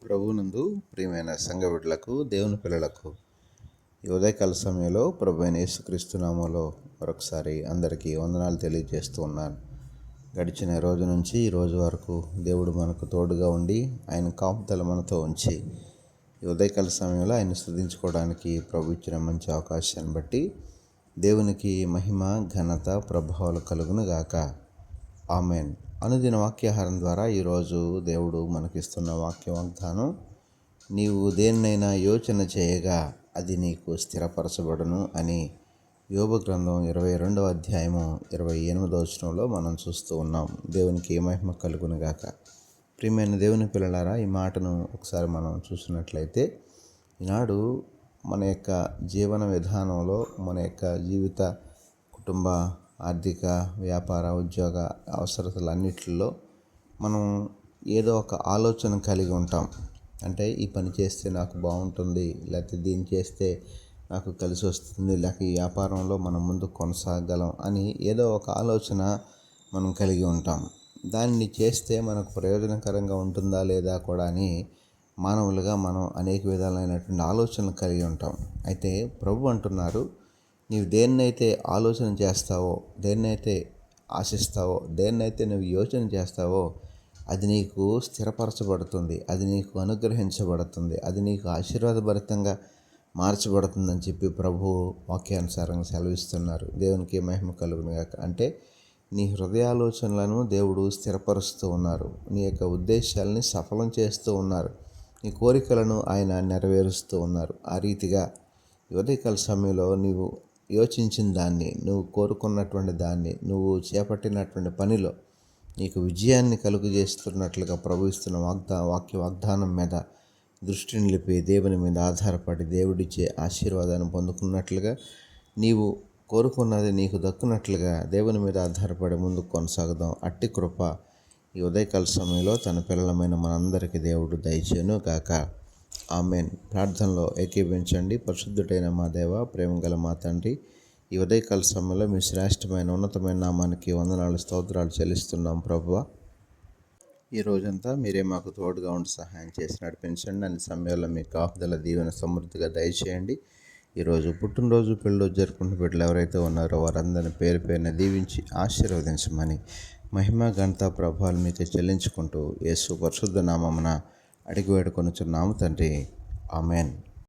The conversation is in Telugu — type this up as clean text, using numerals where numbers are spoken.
ప్రభువునందు ప్రియమైన సంఘ బిడ్డలకు, దేవుని పిల్లలకు ఈ ఉదయకాల సమయంలో ప్రభు అయిన యేసుక్రీస్తు నామములో మరొకసారి అందరికీ వందనాలు తెలియజేస్తూ ఉన్నాను. గడిచిన రోజు నుంచి ఈ రోజు వరకు దేవుడు మనకు తోడుగా ఉండి ఆయన కాపుదల మనతో ఉంచి ఈ ఉదయకాల సమయంలో ఆయన స్తుతించుకోవడానికి ప్రభు ఇచ్చిన మంచి అవకాశాన్ని బట్టి దేవునికి మహిమ, ఘనత, ప్రభావాలు కలుగును గాక. ఆమెన్. అనుదిన వాక్యాహారం ద్వారా ఈరోజు దేవుడు మనకిస్తున్న వాగ్దానం, నీవు దేన్నైనా యోచన చేయగా అది నీకు స్థిరపరచబడును అని యోబు గ్రంథం 22వ అధ్యాయము 28వ వచనంలో మనం చూస్తూ ఉన్నాం. దేవునికి మహిమ కలుగును గాక. ప్రియమైన దేవుని పిల్లలారా, ఈ మాటను ఒకసారి మనం చూసినట్లయితే, ఈనాడు మన యొక్క జీవన విధానంలో, మన యొక్క జీవిత, కుటుంబ, ఆర్థిక, వ్యాపార, ఉద్యోగ అవసరతలన్నిటిలో మనం ఏదో ఒక ఆలోచన కలిగి ఉంటాం. అంటే ఈ పని చేస్తే నాకు బాగుంటుంది, లేకపోతే దీన్ని చేస్తే నాకు కలిసి వస్తుంది, లేక ఈ వ్యాపారంలో మనం ముందు కొనసాగలం అని ఏదో ఒక ఆలోచన మనం కలిగి ఉంటాం. దాన్ని చేస్తే మనకు ప్రయోజనకరంగా ఉంటుందా లేదా కూడా అని మానవులుగా మనం అనేక విధాలైనటువంటి ఆలోచనలు కలిగి ఉంటాం. అయితే ప్రభు అంటున్నారు, నీవు దేన్నైతే ఆలోచన చేస్తావో, దేన్నైతే ఆశిస్తావో, దేన్నైతే నువ్వు యోచన చేస్తావో అది నీకు స్థిరపరచబడుతుంది, అది నీకు అనుగ్రహించబడుతుంది, అది నీకు ఆశీర్వాదభరితంగా మార్చబడుతుందని చెప్పి ప్రభు వాక్యానుసారంగా సెలవిస్తున్నారు. దేవునికి మహిమ కలుగును గాక. అంటే నీ హృదయాలోచనలను దేవుడు స్థిరపరుస్తూ ఉన్నారు. నీ యొక్క ఉద్దేశాలని సఫలం చేస్తూ ఉన్నారు. నీ కోరికలను ఆయన నెరవేరుస్తూ ఉన్నారు. ఆ రీతిగా ఉదయకాల సమయంలో నీవు యోచించిన దాన్ని, నువ్వు కోరుకున్నటువంటి దాన్ని, నువ్వు చేపట్టినటువంటి పనిలో నీకు విజయాన్ని కలుగజేస్తున్నట్లుగా ప్రభు ఇస్తున్న వాగ్దానం మీద దృష్టి నిలిపి దేవుని మీద ఆధారపడి దేవుడిచ్చే ఆశీర్వాదాన్ని పొందుకున్నట్లుగా, నీవు కోరుకున్నది నీకు దక్కునట్లుగా దేవుని మీద ఆధారపడి ముందుకు కొనసాగుదాం. అట్టి కృప ఈ ఉదయకాల సమయంలో తన పిల్లలమైన మనందరికీ దేవుడు దయచేయును గాక. ఆమెన్. ప్రార్థనలో ఏకీభవించండి. పరిశుద్ధుడైన మా దేవ, ప్రేమ గల మా తండ్రి, ఈ ఉదయకాల సమయంలో మీ శ్రేష్టమైన ఉన్నతమైన నామానికి వందనాలు, స్తోత్రాలు చెల్లిస్తున్నాం. ప్రభువా, ఈ రోజంతా మీరే మాకు తోడుగా ఉండి సహాయం చేసి నడిపించండి. అన్ని సమయాల్లో మీ కాపుదల దీవెన సమృద్ధిగా దయచేయండి. ఈరోజు పుట్టినరోజు, పెళ్ళిరోజు జరుపుకుంటున్న బిడ్డలు ఎవరైతే ఉన్నారో వారందరినీ పేరు పేరున దీవించి ఆశీర్వదించమని మహిమ, ఘనత, ప్రభావాలు మీకే చెల్లించుకుంటూ యేసు పరిశుద్ధ నామమున అడిగి వేడుకొనుచున్నాము తండ్రి. ఆమెన్.